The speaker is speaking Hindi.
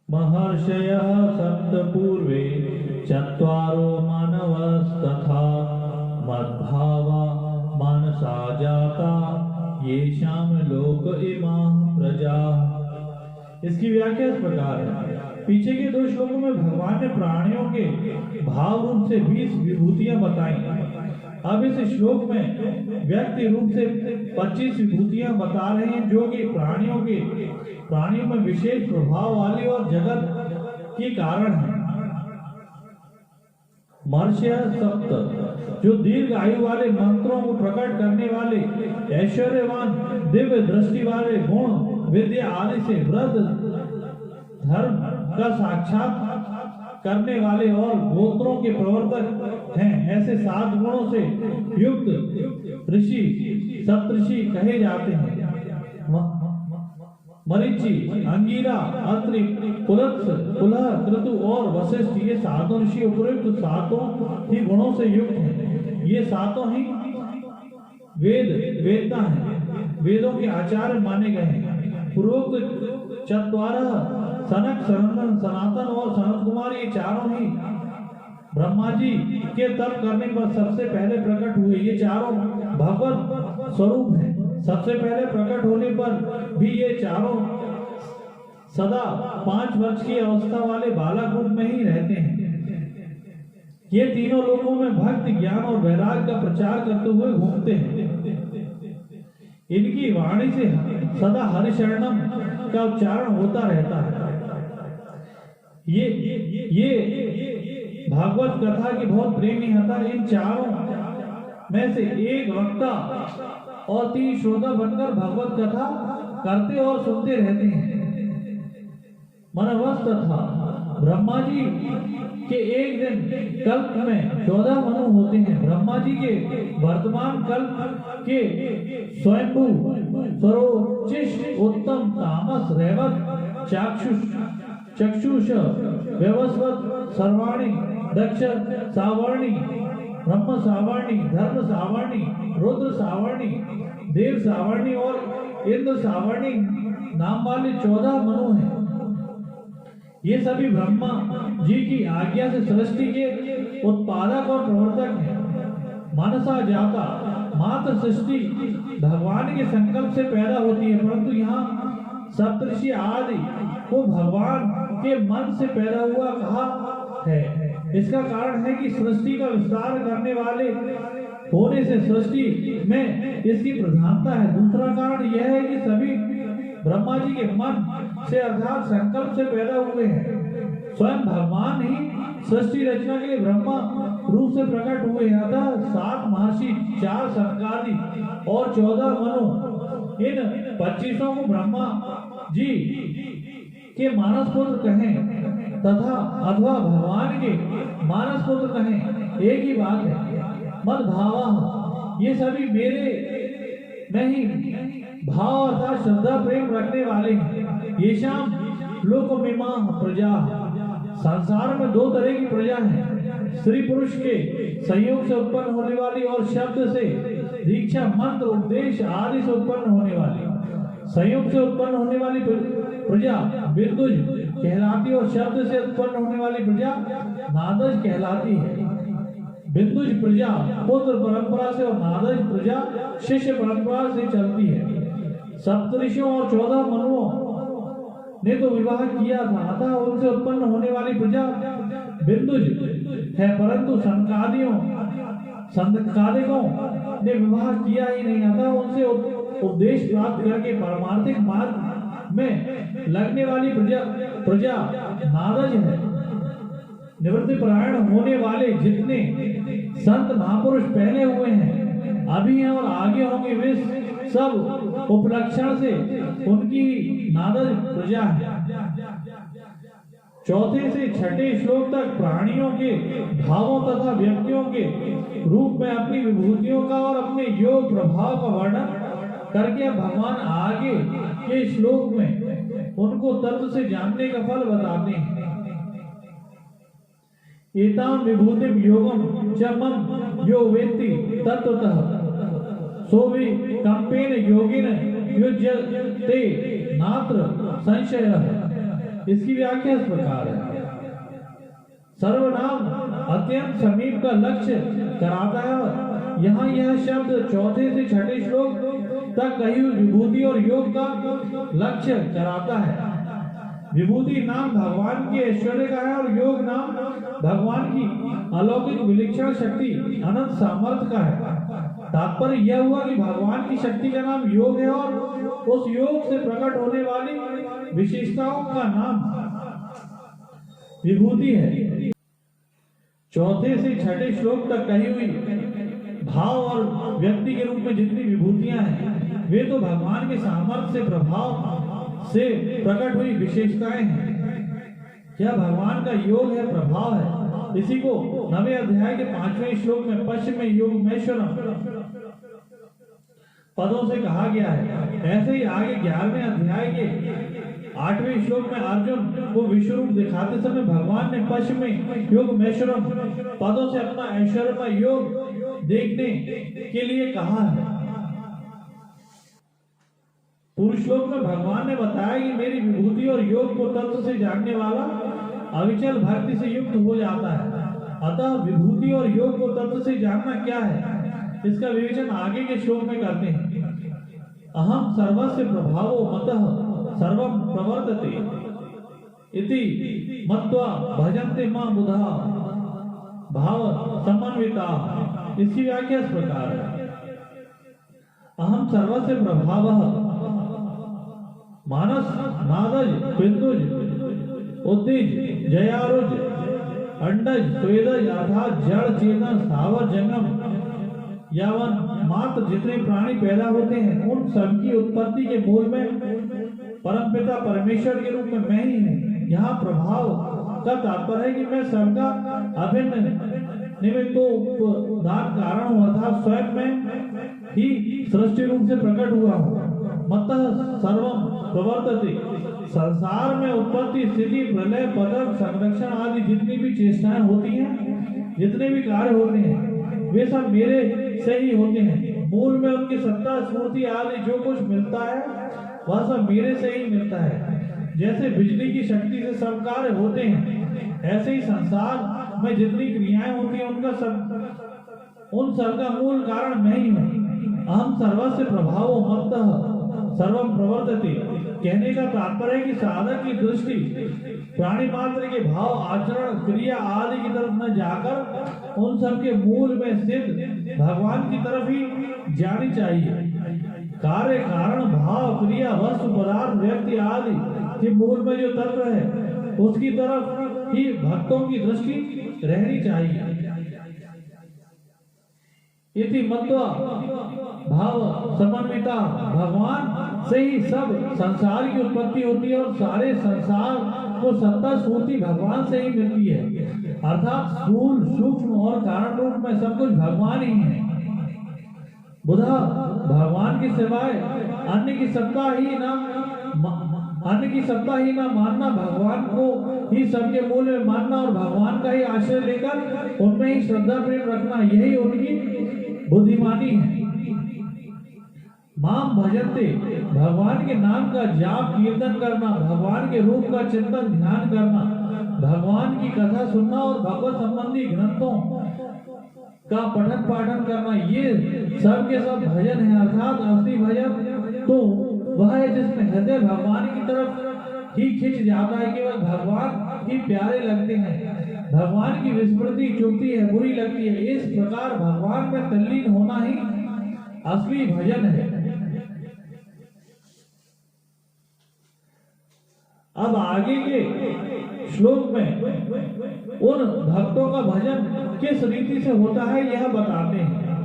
महर्षयः सप्त पूर्वे चत्वारो मानवस्तथा मद्भावा मानसा जाता येषां लोक इमाः प्रजा। इसकी व्याख्या इस प्रकार है। पीछे के 2 श्लोकों में भगवान ने प्राणियों के भाव रूप से 20 विभूतियां बताई। अब इस श्लोक में व्यक्ति रूप से 25 विभूतियां बता रहे हैं, जो कि प्राणियों में विशेष प्रभाव वाली और जगत की कारण है। महर्षि सप्त, जो दीर्घ आयु वाले, मंत्रों को प्रकट करने वाले, ऐश्वर्यवान, दिव्य दृष्टि वाले, गुण विद्या आदि से व्रत धर्म का साक्षात करने वाले और गोत्रों के प्रवर्तक हैं, ऐसे 7 गुणों से युक्त ऋषि सप्तऋषि कहे जाते हैं। मरीचि, अंगिरा, अत्रि, पुलत्स, पुलह, क्रतु और वशिष्ठ, ये 7 ऋषि उपयुक्त 7 ही गुणों से युक्त हैं। ये 7 ही वेदता हैं, वेदों के आचार्य माने गए हैं। पूर्वोक्त चत्वारः सनक, सनंदन, सनातन और सनत कुमार, ये 4 ही ब्रह्मा जी के तप करने पर सबसे पहले प्रकट हुए। ये 4 भगवत स्वरूप हैं। सबसे पहले प्रकट होने पर भी ये 4 सदा 5 वर्ष की अवस्था वाले बालक रूप में ही रहते हैं। ये तीनों लोगों में भक्ति, ज्ञान और वैराग्य का प्रचार करते हुए घूमते हैं। इनकी वाणी से सदा हरिशरणम का उच्चारण होता रहता है। ये भागवत कथा की बहुत प्रेमी था। इन 4 में से एक वक्ता और 3 श्रोता बनकर भगवत कथा करते और सुनते रहते हैं। मनवस्त था। ब्रह्मा जी के एक दिन कल्प में 14 मनु होते हैं। ब्रह्मा जी के वर्तमान कल्प के स्वयंभू, स्वरोचिष्ट, उत्तम, तामस, रैवत, चक्षुष, व्यवस्वत, सर्वाणी, दक्ष, सावर्णी, ब्रह्म सावर्णी, धर्म सावर्णी, रुद्र सावर्णी, देव सावर्णी और इंद्र सावर्णी नाम वाले 14 मनु हैं। ये सभी ब्रह्मा जी की आज्ञा से सृष्टि के उत्पादक और प्रवर्तक हैं। मानसा जाता, मात्र सृष्टि भगवान के संकल्प से पैदा होती है, परंतु यहाँ सप्तऋषि आदि को भगवान के मन से पैदा हुआ कहा है। इसका कारण है कि सृष्टि का विस्तार करने वाले होने से सृष्टि में इसकी प्रधानता है। दूसरा कारण यह है कि सभी ब्रह्मा जी के मन से अर्थात संकल्प से पैदा हुए हैं। स्वयं भगवान ही सृष्टि रचना के लिए ब्रह्मा रूप से प्रकट हुए हैं। अतः 7 महर्षि, 4 सनकादि और 14 मनु, इन 25 को ब्रह्मा जी के मानस पुत्र कहें तथा अथवा भगवान के मानस पुत्र कहें, एक ही बात है। मद भावा, ये सभी मेरे में ही भाव अर्थात श्रद्धा प्रेम रखने वाले हैं। ये शाम लोकमिमा प्रजा, संसार में 2 तरह की प्रजा है। स्त्री पुरुष के संयोग से उत्पन्न होने वाली और शब्द से, दीक्षा, मंत्र, उपदेश आदि से उत्पन्न होने वाली। संयोग से उत्पन्न होने वाली प्रजा विद्युज कहलाती और शब्द से उत्पन्न होने वाली प्रजा नादज कहलाती है। विद्युज प्रजा पुत्र परंपरा से और नादज प्रजा शिष्य परंपरा से चलती है। सप्तऋषियों और 14 मनुओं ने तो विवाह किया था, अतः उनसे उत्पन्न होने वाली प्रजा विद्युज है, परंतु संकादिकों ने विवाह किया ही नहीं, अतः उनसे उपदेश प्राप्त करके पारमार्थिक मार्ग में लगने वाली प्रजा नादज है। निवृत्ति परायण होने वाले जितने संत महापुरुष पहले हुए हैं, अभी हैं और आगे होंगे, वे सब उपलक्षण से उनकी नादज प्रजा है। 4 से 6 श्लोक तक प्राणियों के भावों तथा व्यक्तियों के रूप में अपनी विभूतियों का और अपने योग प्रभाव का वर्णन करके भगवान आगे के श्लोक में उनको तत्व से जानने का फल बताते हैं। एताम विभूतिम योगम च मम यो वेत्ति तत्वतः सोवि कंपेन योगिन युज्यते नात्र संशयः। इसकी व्याख्या इस प्रकार है। सर्वनाम अत्यंत समीप का लक्ष्य कराता है। यहाँ यह शब्द चौथे से छठे श्लोक तक कही हुई विभूति और योग का लक्ष्य कराता है। विभूति नाम भगवान के ऐश्वर्य का है और योग नाम भगवान की अलौकिक विलक्षण शक्ति अनंत सामर्थ्य का है। तात्पर्य यह हुआ कि भगवान की शक्ति का नाम योग है और उस योग से प्रकट होने वाली विशेषताओं का नाम विभूति है। चौथे से छठे श्लोक तक कही हुई भाव और व्यक्ति के रूप में जितनी विभूतियां हैं वे तो भगवान के सामर्थ्य से प्रभाव से प्रकट हुई विशेषताएं हैं। यह भगवान का योग है, प्रभाव है। इसी को 9वें अध्याय के 5वें श्लोक में पश्चिम योगमेश्वरम पदों से कहा गया है। ऐसे ही आगे 11वें अध्याय के 8वें श्लोक में अर्जुन को विश्व रूप दिखाते समय भगवान ने पश्चिम योगमेश्वरम पदों से अपना ऐश्वर्य का योग देखने के लिए कहा है। पूर्व श्लोक में भगवान ने बताया कि मेरी विभूति और योग को तत्व से जानने वाला अविचल भक्ति से युक्त हो जाता है। अतः विभूति और योग को तत्व से जानना क्या है, इसका विवेचन आगे के श्लोक में करते हैं। अहम सर्वस्य प्रभावो मतः सर्वं प्रवर्तते इति मत्वा भजन्ते मां बुधा भाव समन्विता। इसकी व्याख्या इस प्रकार है। अहम सर्वस्य प्रभावः मानस नादज बिंदुज उद्दिज जयारुज अंडज स्वेदज अर्थात जड़ चेतन स्थावर जंगम यावन मात्र जितने प्राणी पैदा होते हैं उन सबकी उत्पत्ति के मूल में परमपिता परमेश्वर के रूप में मैं ही हूँ। यहाँ प्रभाव का तात्पर्य है कि मैं सबका अभिन्न निमित्तोपदान कारण हूँ अर्थात स्वयं में ही सृष्टि रूप से प्रकट हुआ हूँ। मतः सर्वम प्रवर्तते, संसार में उत्पत्ति स्थिति प्रलय पतन संरक्षण आदि जितनी भी चेष्टाएं होती हैं, जितने भी कार्य होते हैं वे सब मेरे से ही होते हैं। मूल में उनकी सत्ता स्फूर्ति आदि जो कुछ मिलता है वह सब मेरे से ही मिलता है। जैसे बिजली की शक्ति से सब कार्य होते हैं ऐसे ही संसार में जितनी क्रियाएं होती हैं उन सब का मूल कारण मैं ही हूँ। अहम सर्वस्य प्रभावो मत्तः सर्वम प्रवर्तते कहने का तात्पर्य है कि साधक की दृष्टि प्राणी मात्र के भाव आचरण क्रिया आदि की तरफ न जाकर उन सब के मूल में स्थित भगवान की तरफ ही जानी चाहिए। कार्य कारण भाव क्रिया वस्तु पदार्थ व्यक्ति आदि के मूल में जो तत्व है उसकी तरफ ही भक्तों की दृष्टि रहनी चाहिए। इति मत्वा भाव समन्विता, भगवान से ही सब संसार की उत्पत्ति होती है और सारे संसार को सत्ता स्फूर्ति भगवान से ही मिलती है। अर्थात स्थूल सूक्ष्म और कारण रूप में सब कुछ भगवान ही है। बुधा भगवान के सिवाय अन्य की सत्ता ही ना मानना, भगवान को ही सबके मूल में मानना और भगवान का ही आश्रय लेकर उनमें ही श्रद्धा प्रेम रखना, यही उनकी बुद्धिमानी है। माम भजन्ते भगवान के नाम का जाप कीर्तन करना, भगवान के रूप का चिंतन ध्यान करना, भगवान की कथा सुनना और भगवत संबंधी ग्रंथों का पठन पाठन करना, ये सब के सब भजन है। अर्थात असली भजन तो वह है जिसमें हृदय भगवान की तरफ ही खिंच जाता है, केवल भगवान ही प्यारे लगते हैं, भगवान की विस्मृति चुभती है, बुरी लगती है। इस प्रकार भगवान में तल्लीन होना ही असली भजन है। अब आगे के श्लोक में उन भक्तों का भजन किस रीति से होता है यह बताते हैं।